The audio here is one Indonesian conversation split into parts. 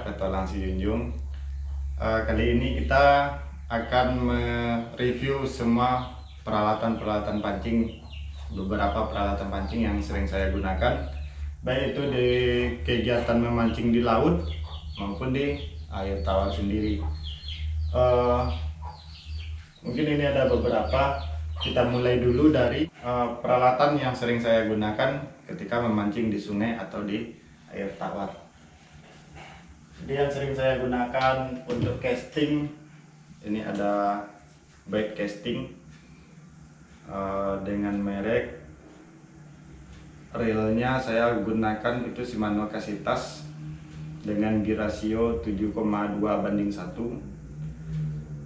petualang si Junjung. Kali ini kita akan mereview semua peralatan-peralatan pancing, beberapa peralatan pancing yang sering saya gunakan, baik itu di kegiatan memancing di laut maupun di air tawar sendiri. Mungkin ini ada beberapa. Kita mulai dulu dari peralatan yang sering saya gunakan ketika memancing di sungai atau di air tawar. Jadi yang sering saya gunakan untuk casting, ini ada bait casting dengan merek, reelnya saya gunakan itu Shimano Kasitas dengan gear rasio 7,2:1,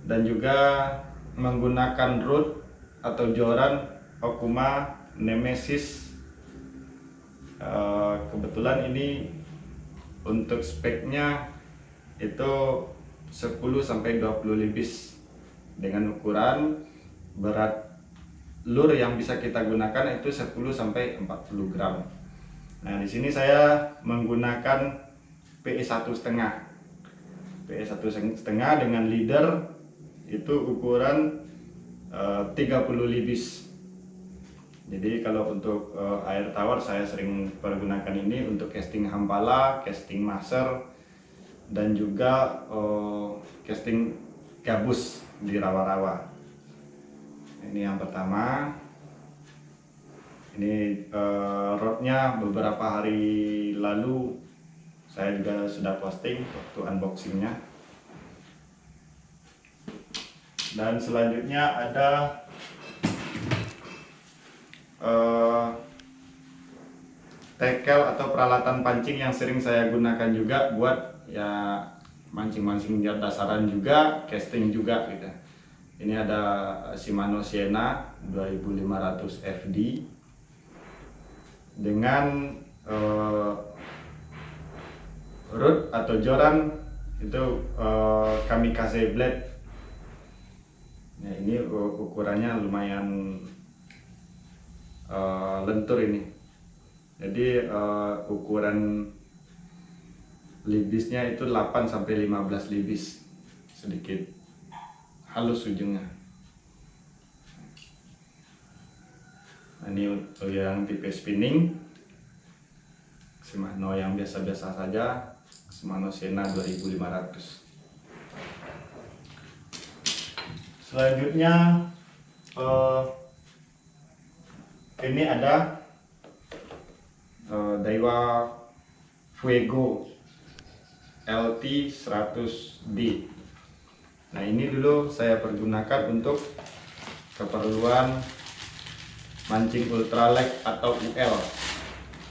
dan juga menggunakan rod atau joran Okuma Nemesis. Kebetulan ini untuk speknya itu 10-20 libis dengan ukuran berat lure yang bisa kita gunakan itu 10-40 gram. Nah, di sini saya menggunakan PE 1,5. PE 1,5 dengan leader itu ukuran 30 libis. Jadi kalau untuk air tawar saya sering pergunakan ini untuk casting hampala, casting maser, dan juga casting gabus di rawa-rawa. Ini yang pertama. Ini rodnya beberapa hari lalu saya juga sudah posting waktu unboxingnya. Dan selanjutnya ada tackle atau peralatan pancing yang sering saya gunakan juga buat ya mancing-mancing dasaran juga, casting juga gitu. Ini ada Shimano Siena 2500 FD dengan rod atau joran itu Kamikaze Blade. Nah, ini ukurannya lumayan lentur ini. Jadi ukuran libisnya itu 8-15 libis, sedikit halus ujungnya. Nah, ini untuk yang tipe spinning, Shimano yang biasa-biasa saja, Shimano Siena 2500. Selanjutnya ini ada Daiwa Fuego LT 100D. Nah, ini dulu saya pergunakan untuk keperluan mancing ultralight atau UL.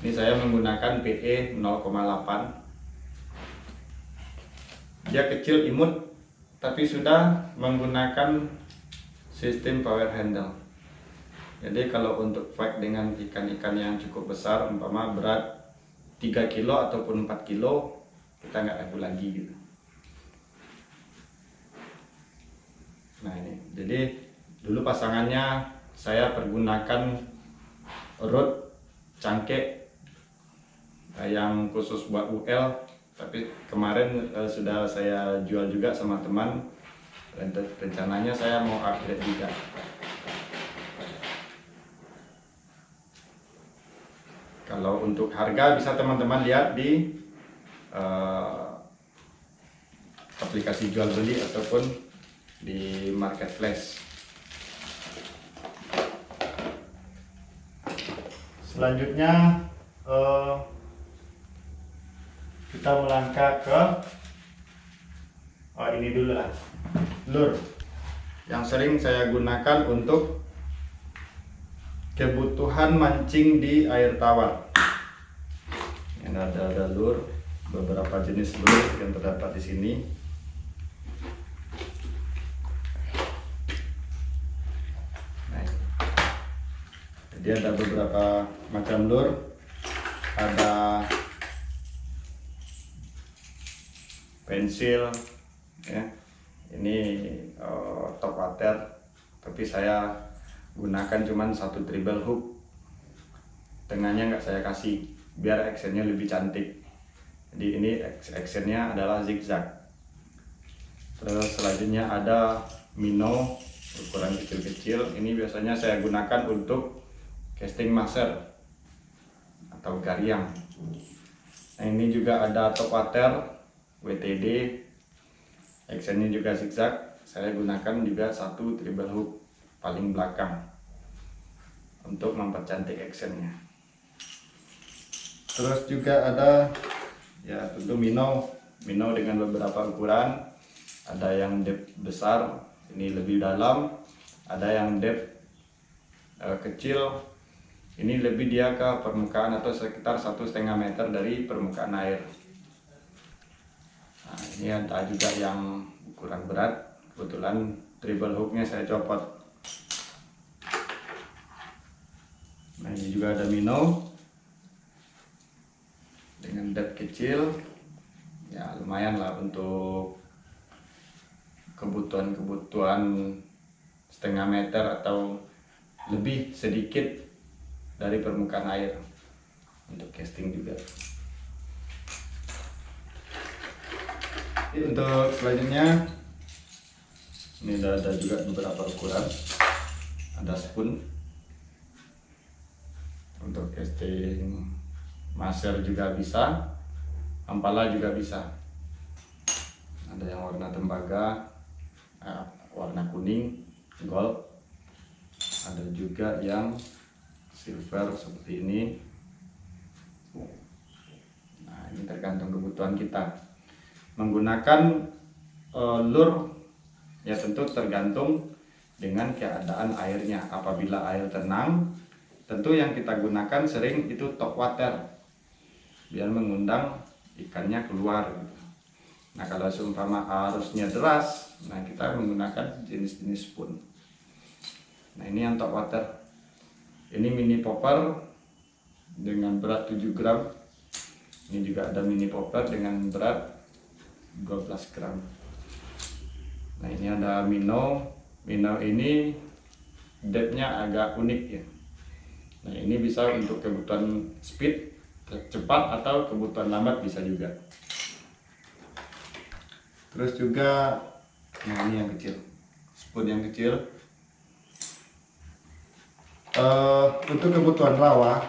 Ini saya menggunakan PE 0,8. Dia kecil imut, tapi sudah menggunakan sistem power handle. Jadi kalau untuk fight dengan ikan-ikan yang cukup besar, umpama berat 3 kilo ataupun 4 kilo, kita nggak ragu lagi gitu. Nah, ini jadi dulu pasangannya saya pergunakan rod cangkek yang khusus buat UL, tapi kemarin sudah saya jual juga sama teman, dan rencananya saya mau upgrade juga. Kalau untuk harga bisa teman-teman lihat di aplikasi jual beli ataupun di marketplace. Selanjutnya kita melangkah ke ini dulu lah, lure yang sering saya gunakan untuk kebutuhan mancing di air tawar. Ini ada lure, beberapa jenis lure yang terdapat di sini. Nah, jadi ada beberapa macam lure, ada pensil, ya. Ini top water, tapi saya gunakan cuman satu treble hook, tengahnya nggak saya kasih biar actionnya lebih cantik. Jadi ini actionnya adalah zigzag. Terus selanjutnya ada minnow ukuran kecil-kecil. Ini biasanya saya gunakan untuk casting maser atau gariang. Nah ini juga ada top water WTD, actionnya juga zigzag. Saya gunakan juga satu treble hook paling belakang untuk mempercantik actionnya. Terus juga ada ya tentu minnow dengan beberapa ukuran. Ada yang depth besar, ini lebih dalam. Ada yang depth kecil, ini lebih dia ke permukaan atau sekitar 1,5 meter dari permukaan air. Nah, ini ada juga yang ukuran berat, kebetulan treble hooknya saya copot. Nah ini juga ada minnow dengan depth kecil, ya lumayan lah untuk kebutuhan 0,5 meter atau lebih sedikit dari permukaan air untuk casting juga. Untuk selanjutnya ini ada juga beberapa ukuran. Ada spoon untuk casting maser juga bisa, ampala juga bisa. Ada yang warna tembaga, warna kuning, gold. Ada juga yang silver seperti ini. Nah ini tergantung kebutuhan kita. Menggunakan lure ya tentu tergantung dengan keadaan airnya. Apabila air tenang, tentu yang kita gunakan sering itu top water biar mengundang ikannya keluar gitu. Nah kalau seumpama arusnya deras, nah kita menggunakan jenis-jenis spoon. Nah ini yang top water. Ini mini popper dengan berat 7 gram. Ini juga ada mini popper dengan berat 12 gram. Nah ini ada minnow. Minnow ini depthnya agak unik ya. Nah ini bisa untuk kebutuhan speed cepat atau kebutuhan lambat bisa juga. Terus juga nah ini yang kecil, spoon yang kecil. Untuk kebutuhan rawa,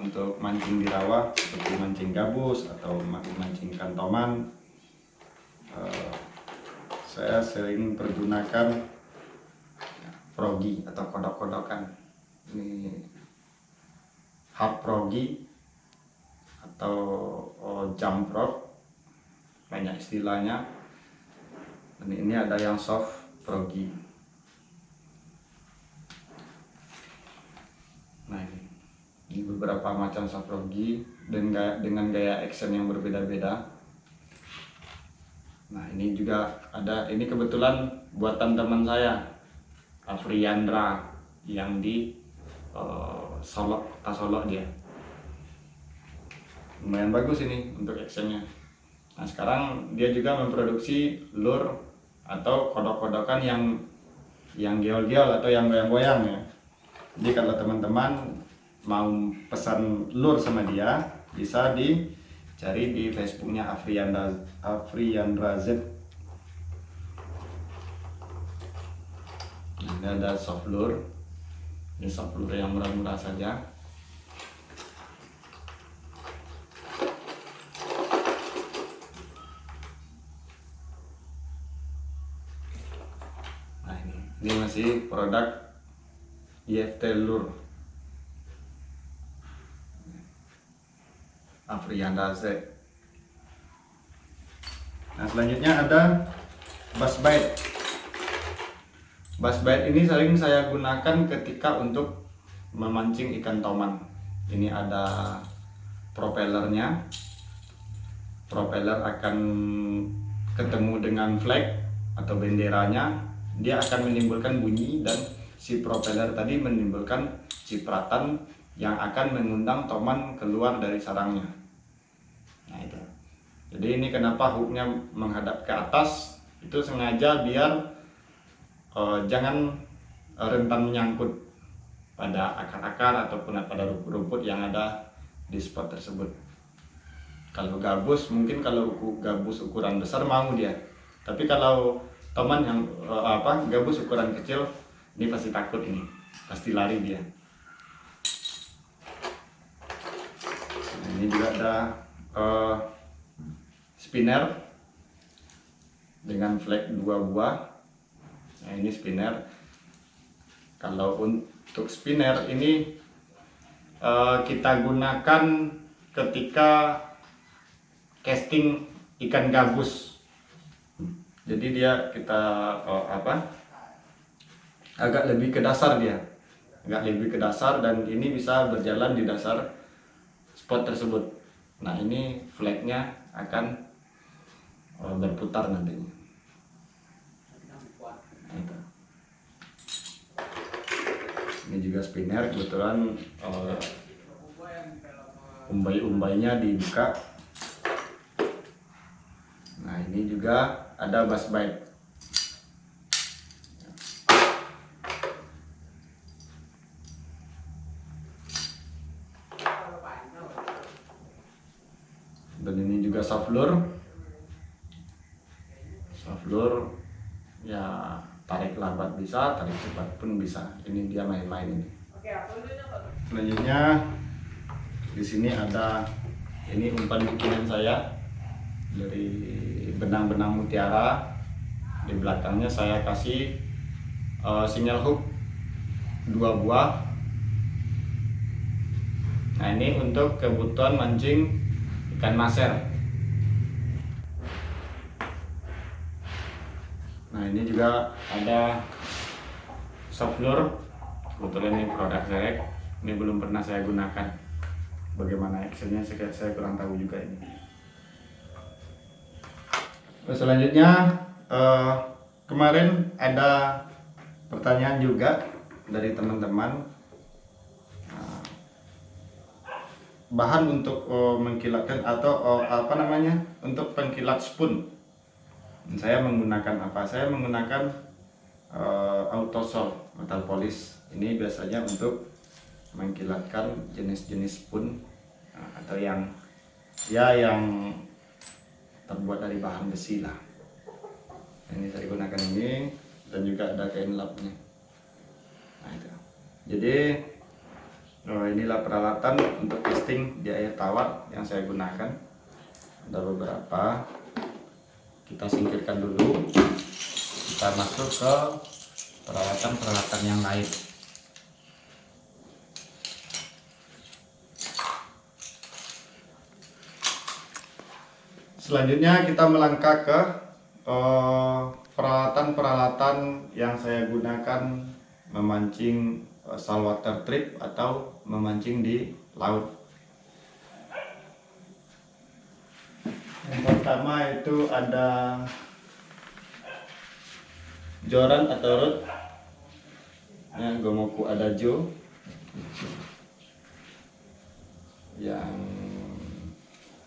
untuk mancing di rawa seperti mancing gabus atau mancing kantoman, saya sering pergunakan progi atau kodok-kodokan. Ini hard progi atau jump rod, banyak istilahnya. Dan ini ada yang soft progi. Nah ini beberapa macam soft progi dengan gaya action yang berbeda-beda. Nah ini juga ada, ini kebetulan buatan teman saya Afriandra yang di Solok, kota Solok dia. Lumayan bagus ini untuk actionnya. Nah sekarang dia juga memproduksi lure atau kodok-kodokan yang geol-geol atau yang goyang-goyang ya. Jadi kalau teman-teman mau pesan lure sama dia, bisa dicari di Facebooknya Afriandra Z. Ini ada soft lure. Ini soft lure yang murah-murah saja. Nah ini masih produk IFT lure Afriandra Z. Nah selanjutnya ada bass bite. Bass bite ini sering saya gunakan ketika untuk memancing ikan toman. Ini ada propellernya. Propeller akan ketemu dengan flag atau benderanya, dia akan menimbulkan bunyi dan si propeller tadi menimbulkan cipratan yang akan mengundang toman keluar dari sarangnya. Nah itu. Jadi ini kenapa hooknya menghadap ke atas, itu sengaja biar jangan rentan menyangkut pada akar-akar ataupun pada rumput-rumput yang ada di spot tersebut. Kalau gabus mungkin kalau gabus ukuran besar mau dia, tapi kalau teman yang gabus ukuran kecil ini pasti takut, ini pasti lari dia. Nah, ini juga ada spinner dengan flag 2 buah. Nah, ini spinner. Kalau untuk spinner ini kita gunakan ketika casting ikan gabus. Jadi dia kita agak lebih ke dasar, dan ini bisa berjalan di dasar spot tersebut. Nah, ini flagnya akan berputar nantinya. Nah, itu. Ini juga spinner, kebetulan umbai-umbainya dibuka. Nah, ini juga ada bass bite. Dan ini juga soft lure ya, tarik lambat bisa, tarik cepat pun bisa. Ini dia main-main ini. Selanjutnya di sini ada ini umpan bikinan saya dari benang-benang mutiara. Di belakangnya saya kasih sinyal hook 2 buah. Nah, ini untuk kebutuhan mancing ikan maser. Nah, ini juga ada soft lure, kebetulan ini produk saya, ini belum pernah saya gunakan. Bagaimana actionnya saya kurang tahu juga ini. Selanjutnya kemarin ada pertanyaan juga dari teman-teman, bahan untuk mengkilatkan atau untuk pengkilat spoon. Saya menggunakan apa? Saya menggunakan Autosol metal polish. Ini biasanya untuk mengkilatkan jenis-jenis spoon atau yang terbuat dari bahan besi lah. Ini saya gunakan ini, dan juga ada kain lapnya. Nah, itu. Jadi inilah peralatan untuk casting di air tawar yang saya gunakan. Ada beberapa. Kita singkirkan dulu, kita masuk ke peralatan-peralatan yang lain. Selanjutnya kita melangkah ke peralatan-peralatan yang saya gunakan memancing saltwater trip atau memancing di laut. Yang pertama itu ada joran atau rod, Gomoku Adagio, yang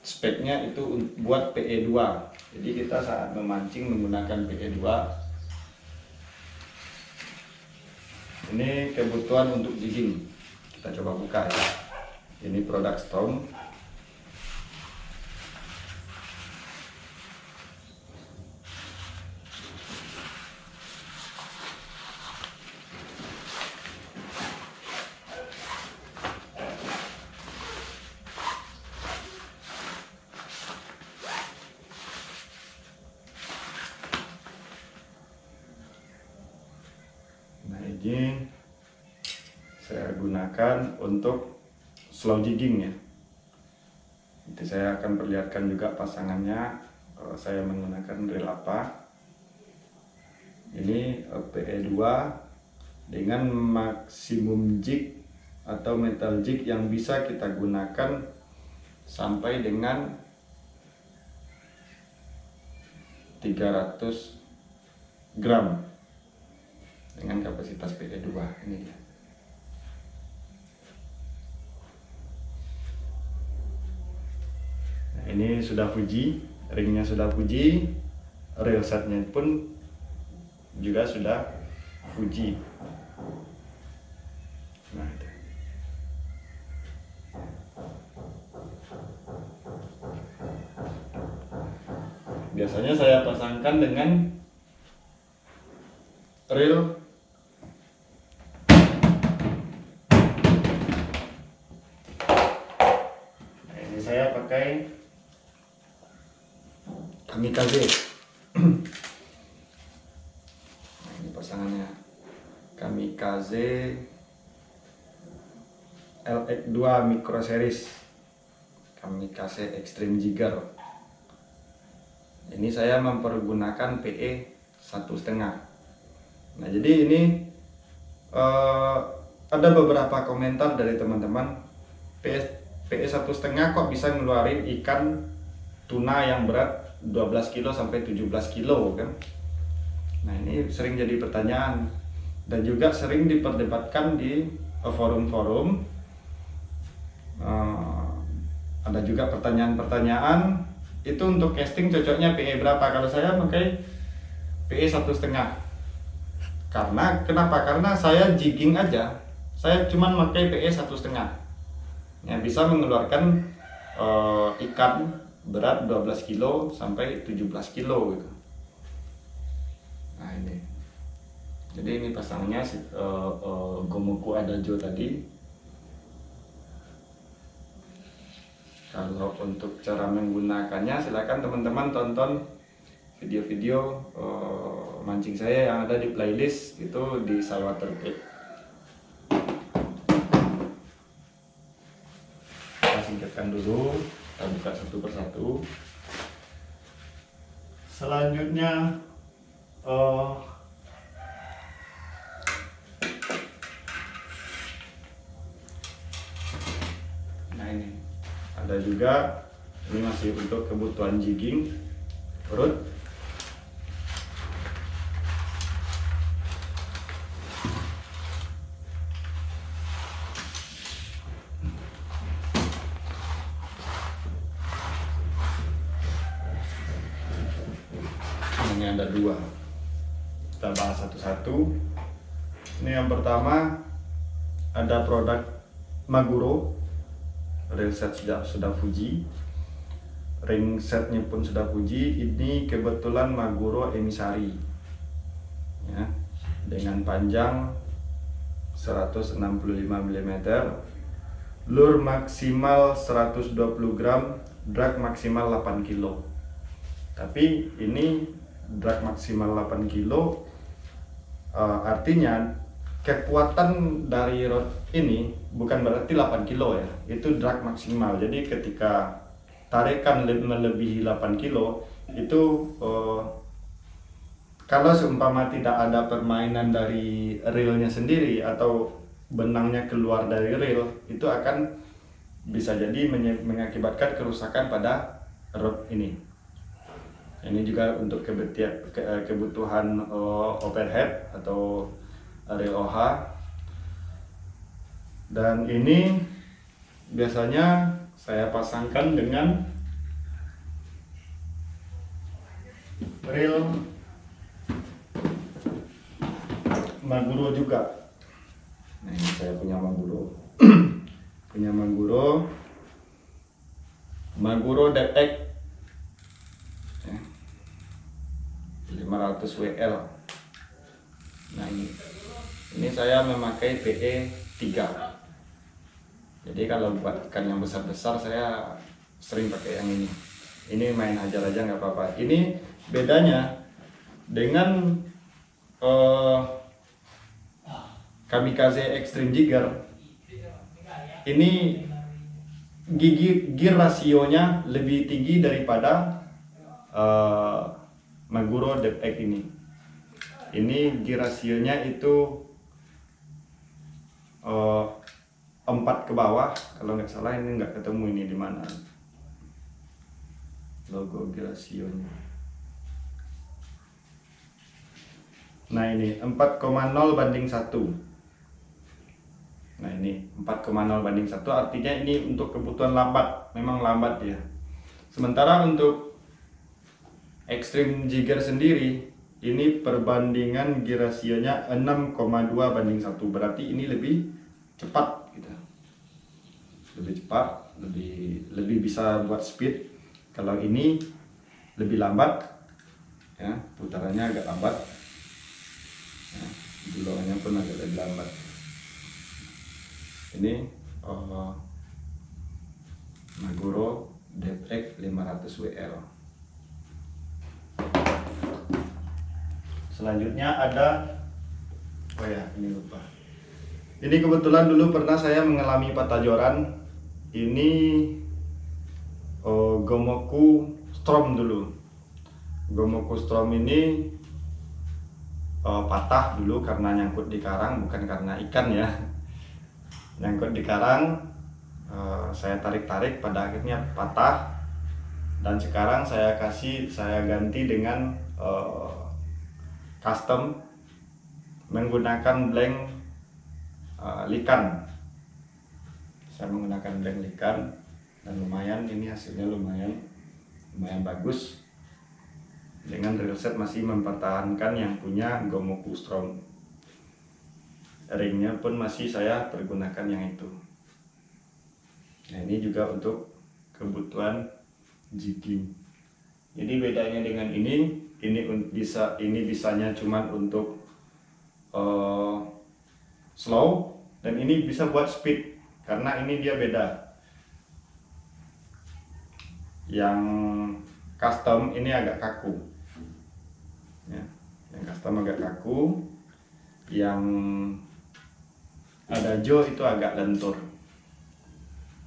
speknya itu buat PE2. Jadi kita saat memancing menggunakan PE2. Ini kebutuhan untuk jigging. Kita coba buka ya. Ini produk Storm. Ini saya gunakan untuk slow jigging ya. Nanti saya akan perlihatkan juga pasangannya, saya menggunakan reel apa. Ini PE2 dengan maksimum jig atau metal jig yang bisa kita gunakan sampai dengan 300 gram dengan kapasitas PE2 ini dia. Nah, ini sudah Fuji, ringnya sudah Fuji, reel setnya pun juga sudah Fuji. Nah, itu. biasanya saya pasangkan dengan reel saya pakai Kamikaze. Nah, ini pasangannya Kamikaze LX2 Micro Series, Kamikaze Extreme Jigger. Ini saya mempergunakan PE 1,5. Nah, jadi ini ada beberapa komentar dari teman-teman, PE 1,5 kok bisa ngeluarin ikan tuna yang berat 12 kilo sampai 17 kilo kan. Nah, ini sering jadi pertanyaan dan juga sering diperdebatkan di forum-forum. Ada juga pertanyaan-pertanyaan, itu untuk casting cocoknya PE berapa? Kalau saya pakai PE 1,5. Kenapa? Karena saya jigging aja, saya cuman pakai PE 1,5 yang bisa mengeluarkan ikan berat 12 kilo sampai 17 kilo gitu. Nah, ini jadi ini pasangnya Gomoku Adajo tadi. Kalau untuk cara menggunakannya, silakan teman-teman tonton video-video mancing saya yang ada di playlist itu di Saltwater Cake. Singkatkan dulu, kita buka satu persatu. Selanjutnya nah ini ada juga, ini masih untuk kebutuhan jigging perut. Ini ada dua, kita bahas satu-satu. Ini yang pertama, ada produk Maguro, reel set sudah Fuji, ring setnya pun sudah Fuji. Ini kebetulan Maguro Emisari ya, dengan panjang 165 mm, lure maksimal 120 gram, drag maksimal 8 kilo. Tapi ini drag maksimal 8 kilo, artinya kekuatan dari rod ini bukan berarti 8 kilo ya, itu drag maksimal. Jadi ketika tarikan melebihi 8 kilo itu kalau seumpama tidak ada permainan dari reelnya sendiri atau benangnya keluar dari reel, itu akan bisa jadi mengakibatkan kerusakan pada rod ini. Ini juga untuk kebutuhan overhead atau reel OH. Dan ini biasanya saya pasangkan dengan reel Maguro juga. Nah, ini saya punya Maguro. Punya Maguro DX 500 WL. Nah, ini saya memakai PE 3. Jadi kalau buat ikan yang besar-besar saya sering pakai yang ini. Ini main aja nggak apa-apa. Ini bedanya dengan Kamikaze Extreme Jigger. Ini gear rasionya lebih tinggi daripada Maguro DX ini. Ini gear rasionya itu 4 ke bawah, kalau nggak salah. Ini nggak ketemu ini di mana logo gear rasionya. Nah, ini 4,0:1. Nah, ini 4,0:1 artinya ini untuk kebutuhan lambat, memang lambat ya. Sementara untuk Extreme Jigger sendiri, ini perbandingan gear rasionya 6,2:1, berarti ini lebih cepat gitu. Lebih cepat, lebih bisa buat speed. Kalau ini lebih lambat, ya, putarannya agak lambat ya, gulungannya pun agak lebih lambat. Ini Maguro Deprek 500 WL. Selanjutnya ada, oh ya ini lupa, ini kebetulan dulu pernah saya mengalami patah joran. Ini Gomoku Strom dulu. Gomoku Strom ini patah dulu karena nyangkut di karang, bukan karena ikan ya. Nyangkut di karang, saya tarik-tarik, pada akhirnya patah. Dan sekarang saya ganti dengan custom menggunakan blank likan. Saya menggunakan blank likan dan lumayan, ini hasilnya lumayan bagus. Dengan reel set masih mempertahankan yang punya Gomoku Strom. Ringnya pun masih saya pergunakan yang itu. Nah, ini juga untuk kebutuhan jigging. Jadi bedanya dengan ini bisanya cuman untuk slow, dan ini bisa buat speed karena ini dia beda. Yang custom ini agak kaku ya, yang custom agak kaku, yang ada Jo itu agak lentur.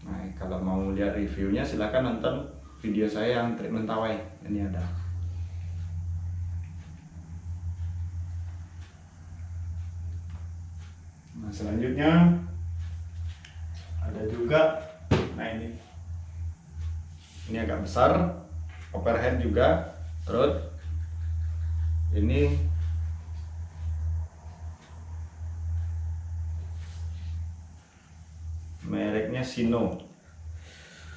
Nah, kalau mau lihat reviewnya silahkan nonton video saya yang trik mentawai, ini ada. Nah, selanjutnya ada juga, nah ini agak besar, overhead juga, terus ini mereknya Sino.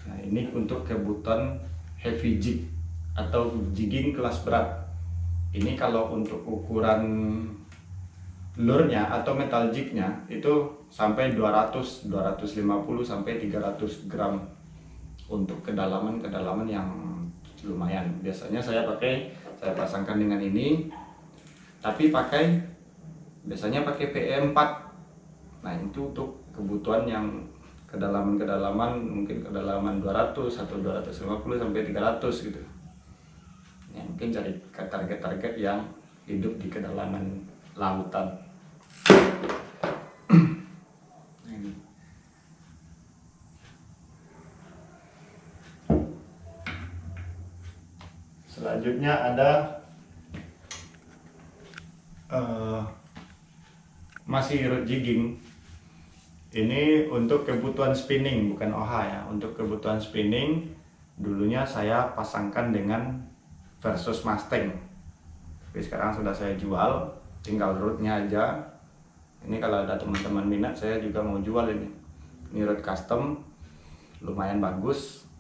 Nah, ini untuk kebutuhan heavy jig atau jigging kelas berat. Ini kalau untuk ukuran lure-nya atau metal jig-nya itu sampai 200, 250 sampai 300 gram untuk kedalaman yang lumayan. Biasanya saya pasangkan dengan ini, tapi biasanya pakai PE4. Nah, itu untuk kebutuhan yang kedalaman mungkin kedalaman 200 atau 250 sampai 300 gitu. Ya, mungkin cari target-target yang hidup di kedalaman lautan. Selanjutnya ada masih rod jigging. Ini untuk kebutuhan spinning, bukan OH ya. Untuk kebutuhan spinning, dulunya saya pasangkan dengan Versus Mustang, tapi sekarang sudah saya jual, tinggal rodnya aja. Ini kalau ada teman-teman minat, saya juga mau jual ini. Ini rod custom, lumayan bagus,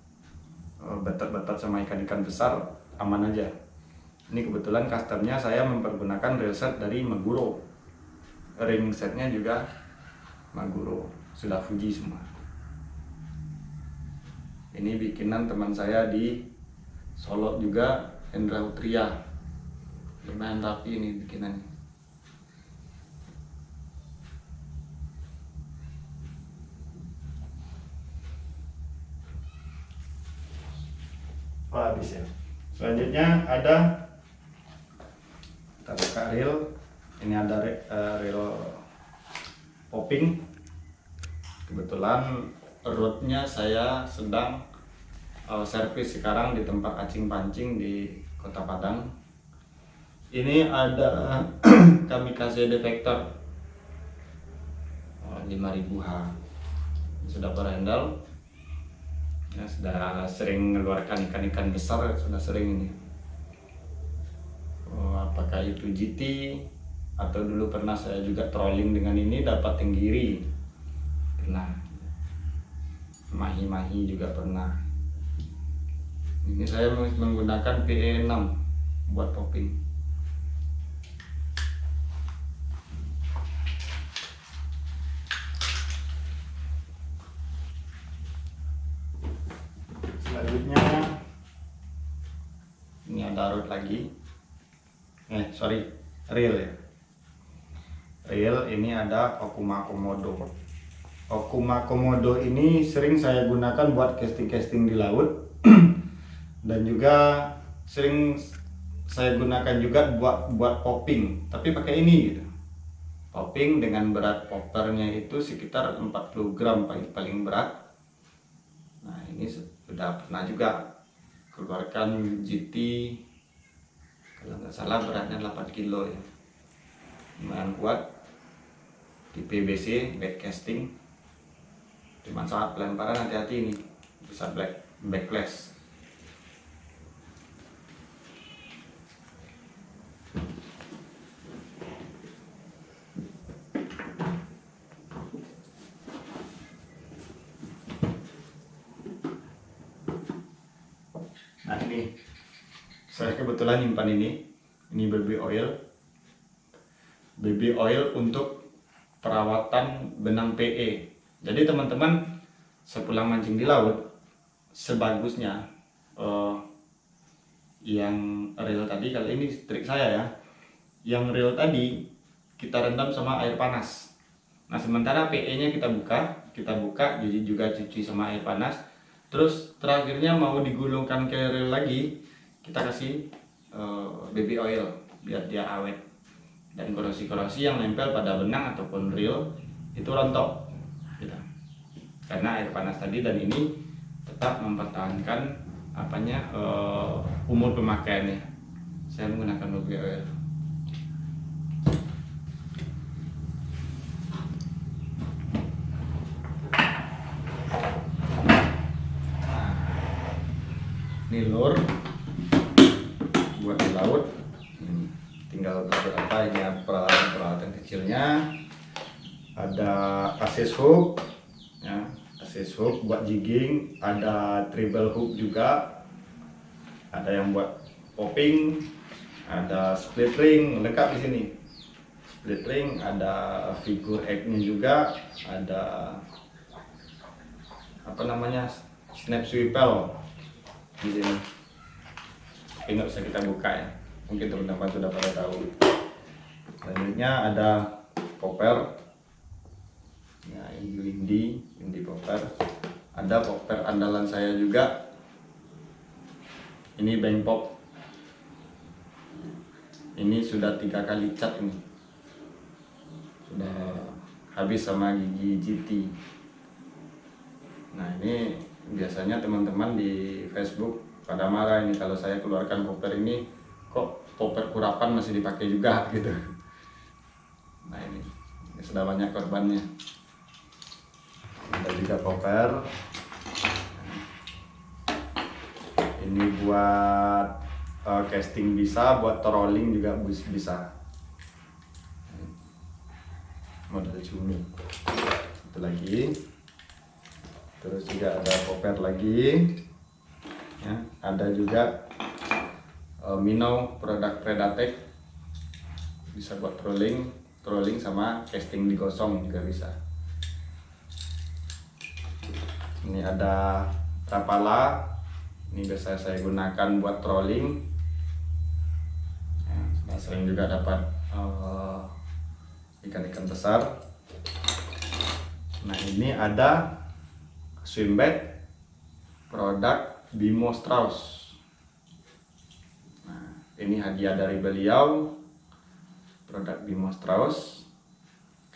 betot-betot sama ikan-ikan besar aman aja. Ini kebetulan customnya saya mempergunakan reel set dari Maguro, ring setnya juga Maguro, sudah Fuji semua. Ini bikinan teman saya di Solo juga, Hendra Utria. Lumayan rapi ini bikinannya. Oh, habis ya. Selanjutnya ada kita buka reel. Ini ada reel popping. Kebetulan rodnya saya sedang servis sekarang di tempat acing pancing di Kota Padang. Ini ada Kamikaze Defector 5000H, sudah berhandle ya, sudah sering mengeluarkan ikan-ikan besar, sudah sering ini. Apakah itu GT atau dulu pernah saya juga trolling dengan ini, dapat tenggiri pernah, mahi-mahi juga pernah. Ini saya menggunakan PE6 buat popping. Selanjutnya ini ada rod lagi, reel ya. Reel ini ada Okuma Komodo. Okuma Komodo ini sering saya gunakan buat casting di laut dan juga sering saya gunakan juga buat popping, tapi pakai ini gitu. Popping dengan berat poppernya itu sekitar 40 gram paling berat. Nah, ini sudah pernah juga keluarkan GT, kalau nggak salah beratnya 8 kilo ya, lumayan kuat. Di PBC back casting, cuma saat pelemparan hati-hati ini bisa backlash. Nah, ini saya kebetulan nyimpan ini baby oil untuk perawatan benang PE. Jadi teman-teman sepulang mancing di laut, sebagusnya yang reel tadi, kali ini trik saya ya, yang reel tadi kita rendam sama air panas. Nah, sementara PE nya kita buka juga cuci sama air panas. Terus terakhirnya mau digulungkan ke reel lagi, kita kasih baby oil biar dia awet dan korosi-korosi yang nempel pada benang ataupun reel itu rontok gitu. Karena air panas tadi dan ini tetap mempertahankan umur pemakaiannya. Saya menggunakan baby oil. Ini lure buat di laut. Tinggal beberapa, ini peralatan kecilnya. Ada access hook ya, access hook buat jigging, ada treble hook juga, ada yang buat popping, ada split ring lengkap di sini. Split ring, ada figure eight-nya juga, ada snap swivel di sini. Tapi nggak usah kita buka ya, mungkin teman-teman sudah pada tahu. Selanjutnya ada popper. Ya, ini windy popper. Ada popper andalan saya juga. Ini bank pop. Ini sudah 3 kali cat ini. Sudah habis sama gigi GT. Nah, ini biasanya teman-teman di Facebook pada marah ini kalau saya keluarkan popper ini, kok popper kurapan masih dipakai juga gitu. Nah, ini sudah banyak korbannya. Ada juga popper. Ini buat casting bisa, buat trolling juga bisa. Model cumi. Satu lagi. Terus juga ada popper lagi ya, ada juga minnow produk Predatech, bisa buat trolling sama casting digosong juga bisa. Ini ada Rapala, ini biasa saya gunakan buat trolling ya, sering juga dapat ikan-ikan besar. Nah, ini ada swimbait produk Bimo Strauss. Nah, ini hadiah dari beliau, produk Bimo Strauss.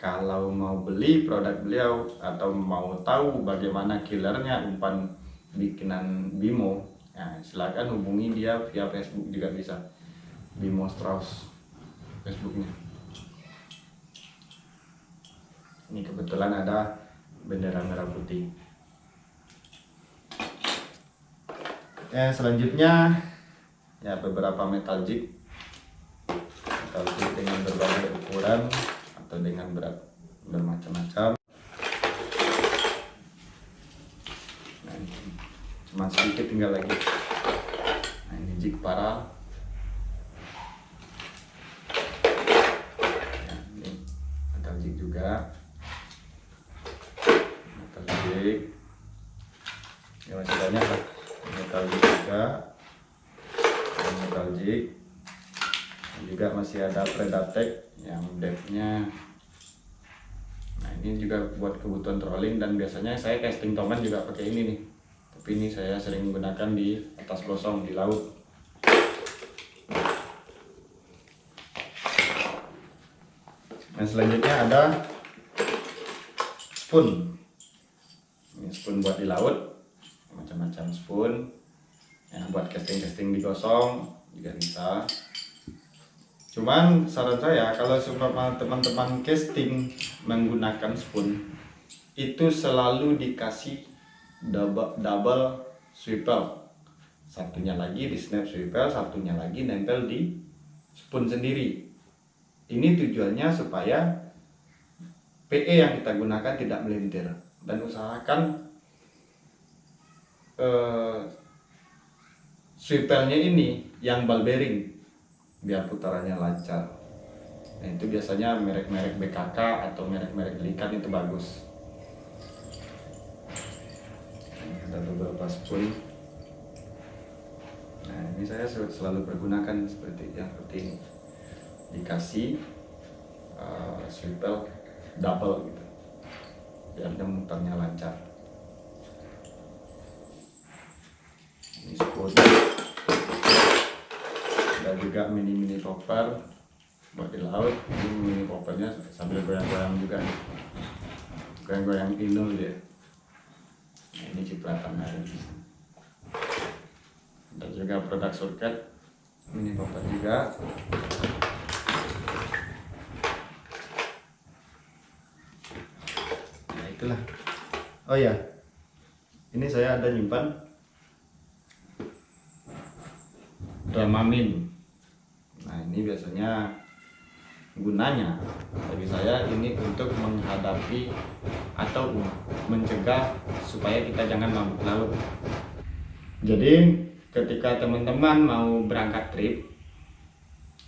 Kalau mau beli produk beliau atau mau tahu bagaimana killernya umpan bikinan Bimo, ya, silakan hubungi dia via Facebook juga bisa. Bimo Strauss Facebooknya. Ini kebetulan ada bendera merah putih. Ya, selanjutnya ya beberapa metal jig dengan berbagai ukuran atau dengan berat bermacam-macam. Nah, cuma sedikit tinggal lagi. Nah, ini jig para. Ya, ini metal jig juga. Metal jig. Ya, masih banyak lah. Metal jig juga, metal jig juga masih ada Predatek yang depthnya. Nah ini juga buat kebutuhan trolling, dan biasanya saya casting toman juga pakai ini nih. Tapi ini saya sering menggunakan di atas kosong di laut. Nah selanjutnya ada spoon. Ini spoon buat di laut, macam-macam spoon. Yang buat casting di kosong juga bisa. Cuman saran saya kalau seumpama teman-teman casting menggunakan spoon, itu selalu dikasih double swivel. Satunya lagi di snap swivel, satunya lagi nempel di spoon sendiri. Ini tujuannya supaya PE yang kita gunakan tidak melintir, dan usahakan swivelnya ini yang ball bearing biar putarannya lancar. Nah itu biasanya merek-merek BKK atau merek-merek Likan itu bagus. Ada beberapa spoon. Nah ini saya selalu pergunakan seperti ini, dikasih swivel double gitu biar muternya lancar. Ini spoon. Ada juga mini popper buat di laut. Ini mini poppernya sambil goyang-goyang juga nih. Goyang-goyang inul dia. Nah, ini cipratan air. Ada juga produk surket mini popper juga. Nah itulah. Oh ya, ini saya ada nyimpan Dramamine. Nah ini biasanya gunanya bagi saya ini untuk menghadapi atau mencegah supaya kita jangan mabuk laut. Jadi ketika teman-teman mau berangkat trip,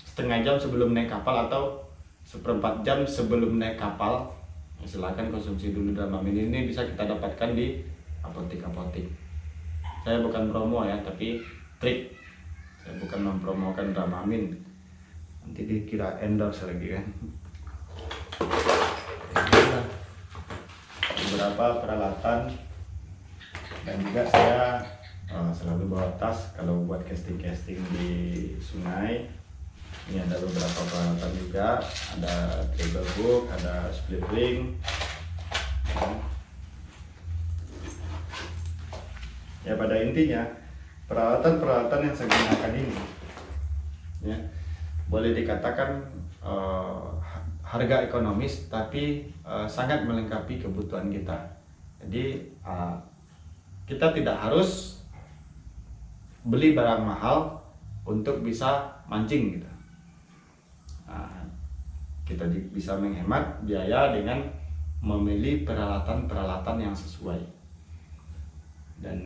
setengah jam sebelum naik kapal atau seperempat jam sebelum naik kapal, silakan konsumsi dulu Dramamine. Ini bisa kita dapatkan di apotek-apotek. Saya bukan promo ya, tapi trik. Saya bukan mempromokan Dramamine, nanti dikira endorse lagi kan. Beberapa peralatan, dan juga saya selalu bawa tas kalau buat casting di sungai. Ini ada beberapa peralatan juga, ada treble hook, ada split ring. Ya pada intinya peralatan-peralatan yang saya gunakan ini ya boleh dikatakan harga ekonomis, tapi sangat melengkapi kebutuhan kita. Jadi kita tidak harus beli barang mahal untuk bisa mancing gitu. Kita bisa menghemat biaya dengan memilih peralatan-peralatan yang sesuai. Dan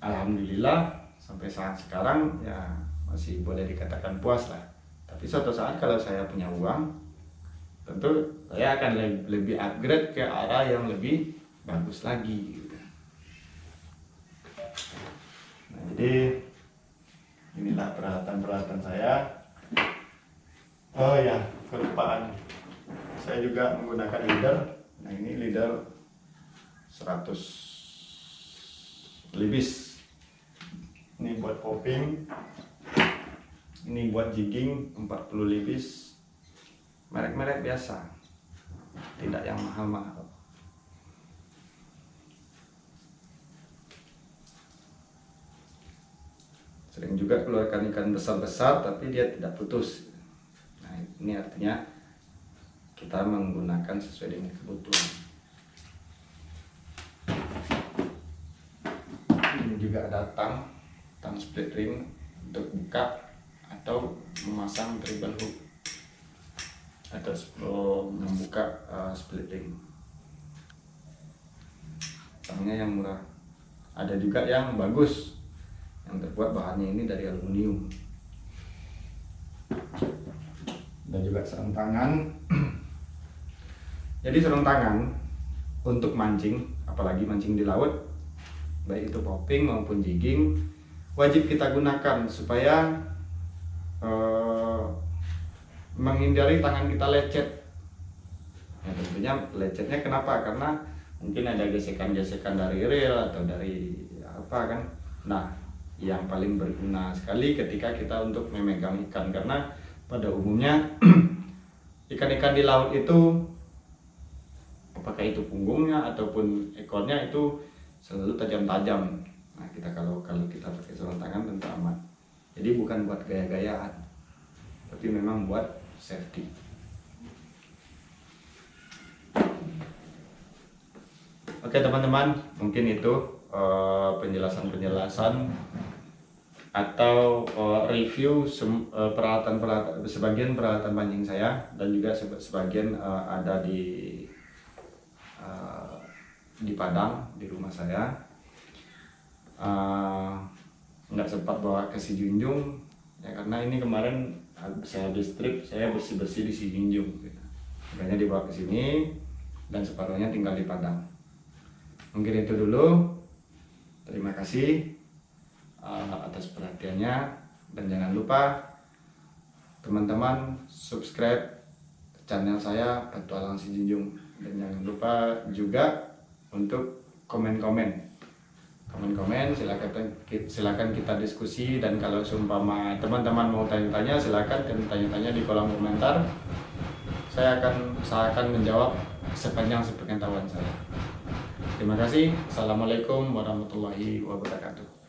alhamdulillah sampai saat sekarang ya masih boleh dikatakan puas lah. Tapi suatu saat kalau saya punya uang, tentu saya akan lebih upgrade ke arah yang lebih bagus lagi gitu. Nah, jadi inilah peralatan-peralatan saya. Oh ya, kelupaan, saya juga menggunakan leader. Nah ini leader 100 libis. Ini buat popping, ini buat jigging 40 libis. Merek-merek biasa, tidak yang mahal-mahal. Sering juga keluarkan ikan besar-besar tapi dia tidak putus. Nah ini artinya kita menggunakan sesuai dengan kebutuhan. Ini juga ada tang split ring untuk buka atau memasang treble hook atau membuka split ring. Tangnya yang murah. Ada juga yang bagus, yang terbuat bahannya ini dari aluminium. Dan juga sarung tangan. Jadi sarung tangan untuk mancing, apalagi mancing di laut, baik itu popping maupun jigging, wajib kita gunakan supaya menghindari tangan kita lecet. Ya, tentunya lecetnya kenapa? Karena mungkin ada gesekan-gesekan dari reel atau dari apa kan. Nah, yang paling berguna sekali ketika kita untuk memegang ikan, karena pada umumnya ikan-ikan di laut itu, apakah itu punggungnya ataupun ekornya itu selalu tajam-tajam. Nah, kalau kita pakai sarung tangan tentu aman. Jadi bukan buat gaya-gayaan, tapi memang buat safety. Oke teman-teman, mungkin itu penjelasan atau review sebagian peralatan pancing saya, dan juga sebagian ada di Padang, di rumah saya. Nggak sempat bawa ke Sijunjung ya, karena ini kemarin saya habis trip, saya bersih-bersih di Sijunjung gitu. Makanya dibawa ke sini dan separuhnya tinggal di Padang. Mungkin itu dulu. Terima kasih atas perhatiannya, dan jangan lupa teman-teman subscribe channel saya Petualang Sijunjung, dan jangan lupa juga untuk komen-komen, silakan kita diskusi. Dan kalau seumpama teman-teman mau tanya-tanya, silakan tanya-tanya di kolom komentar. Saya akan usahakan menjawab sepanjang sepengetahuan saya. Terima kasih. Assalamualaikum warahmatullahi wabarakatuh.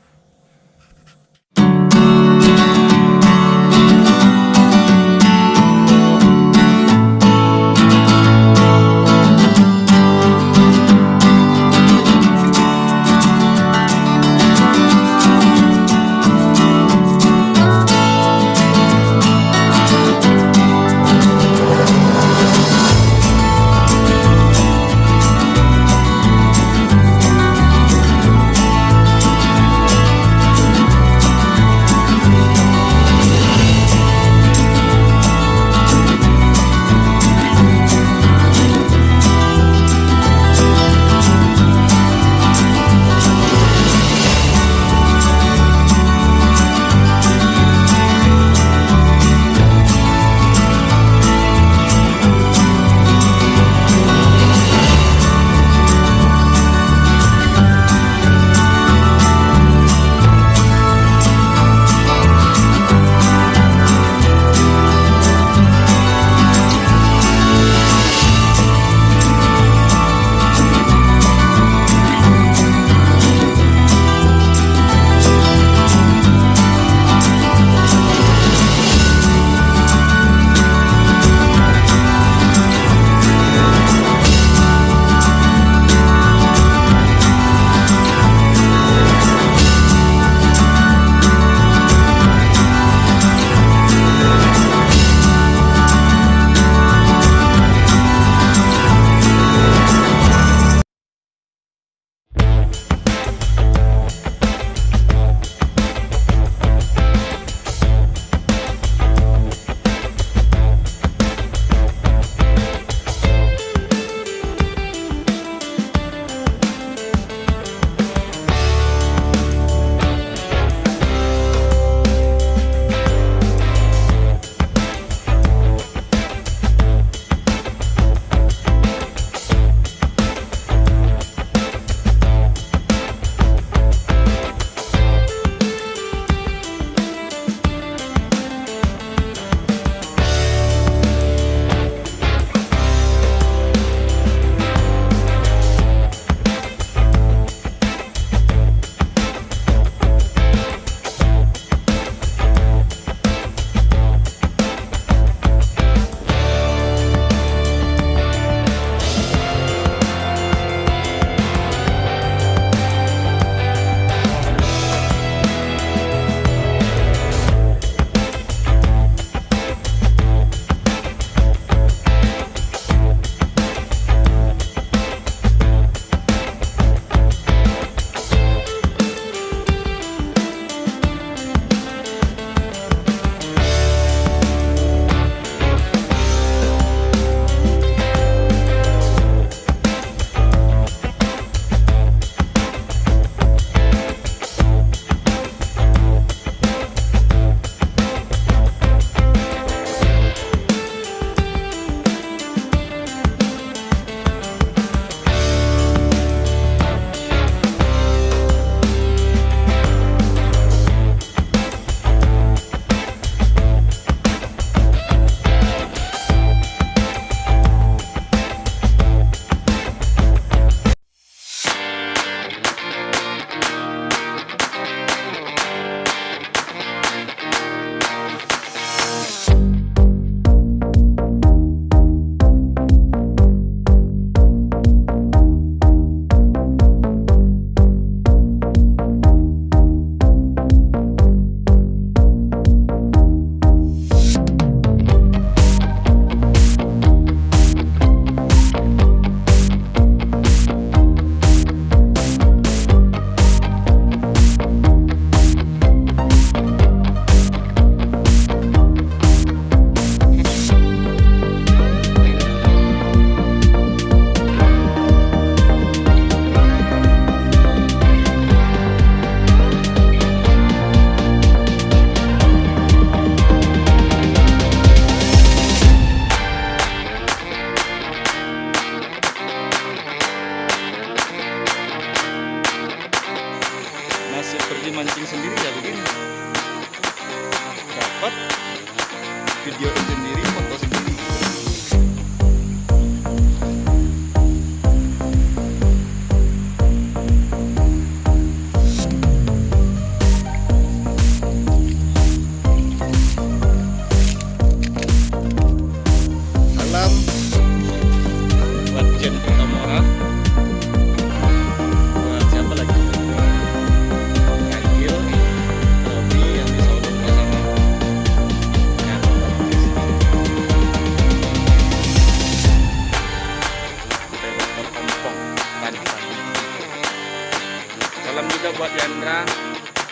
kamera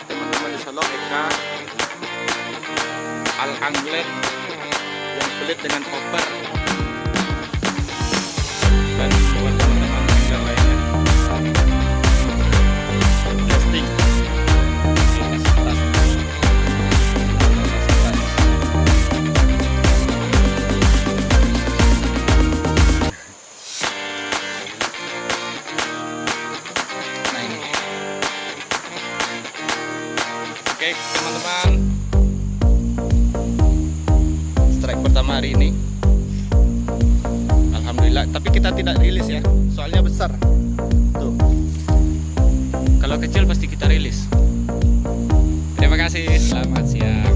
teman-teman di Solo, Eka Al Anglet yang pelit dengan koper, dan buat teman-teman yang lainnya testing. Nah ini, oke teman-teman, strike pertama hari ini alhamdulillah, tapi kita tidak rilis ya, soalnya besar tuh. Kalau kecil pasti kita rilis. Terima kasih, selamat siang.